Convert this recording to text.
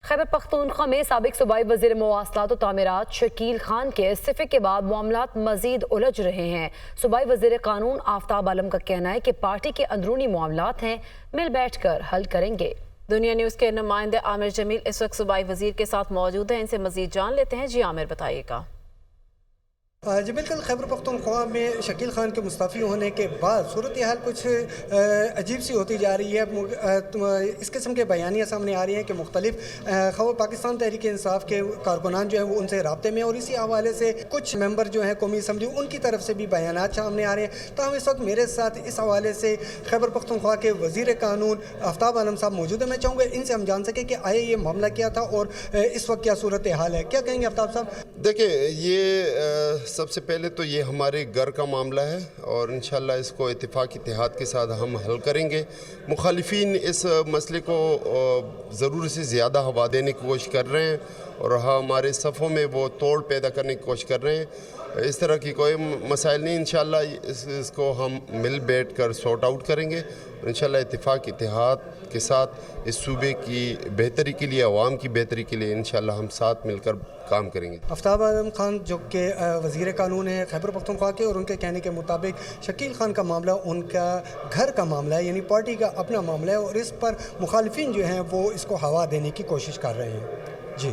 خیبر پختونخوا میں سابق صوبائی وزیر مواصلات و تعمیرات شکیل خان کے استعفے کے بعد معاملات مزید الجھ رہے ہیں۔ صوبائی وزیر قانون آفتاب عالم کا کہنا ہے کہ پارٹی کے اندرونی معاملات ہیں، مل بیٹھ کر حل کریں گے۔ دنیا نیوز کے نمائندے عامر جمیل اس وقت صوبائی وزیر کے ساتھ موجود ہیں، ان سے مزید جان لیتے ہیں۔ جی عامر، بتائیے گا۔ جی بالکل، خیبر پختونخوا میں شکیل خان کے مستعفی ہونے کے بعد صورتحال کچھ عجیب سی ہوتی جا رہی ہے۔ اس قسم کے بیانیاں سامنے آ رہی ہیں کہ مختلف پاکستان تحریک انصاف کے کارکنان جو ہیں وہ ان سے رابطے میں، اور اسی حوالے سے کچھ ممبر جو ہیں قومی اسمبلی ان کی طرف سے بھی بیانات سامنے آ رہے ہیں۔ تاہم اس وقت میرے ساتھ اس حوالے سے خیبر پختونخوا کے وزیر قانون آفتاب عالم صاحب موجود ہیں۔ میں چاہوں گا ان سے ہم جان سکیں کہ آئے یہ معاملہ کیا تھا اور اس وقت کیا صورتحال ہے۔ کیا کہیں گے آفتاب صاحب؟ دیکھیں، یہ سب سے پہلے تو یہ ہمارے گھر کا معاملہ ہے اور انشاءاللہ اس کو اتفاق اتحاد کے ساتھ ہم حل کریں گے۔ مخالفین اس مسئلے کو ضرورت سے زیادہ ہوا دینے کی کوشش کر رہے ہیں اور ہمارے صفوں میں وہ توڑ پیدا کرنے کی کوشش کر رہے ہیں۔ اس طرح کی کوئی مسائل نہیں، انشاءاللہ اس کو ہم مل بیٹھ کر سارٹ آؤٹ کریں گے اور انشاءاللہ اتفاق اتحاد کے ساتھ اس صوبے کی بہتری کے لیے، عوام کی بہتری کے لیے انشاءاللہ ہم ساتھ مل کر کام کریں گے۔ آفتاب عالم خان جو کہ وزیر قانون ہے خیبر پختونخوا کے، اور ان کے کہنے کے مطابق شکیل خان کا معاملہ ان کا گھر کا معاملہ ہے، یعنی پارٹی کا اپنا معاملہ ہے، اور اس پر مخالفین جو ہیں وہ اس کو ہوا دینے کی کوشش کر رہے ہیں۔ جی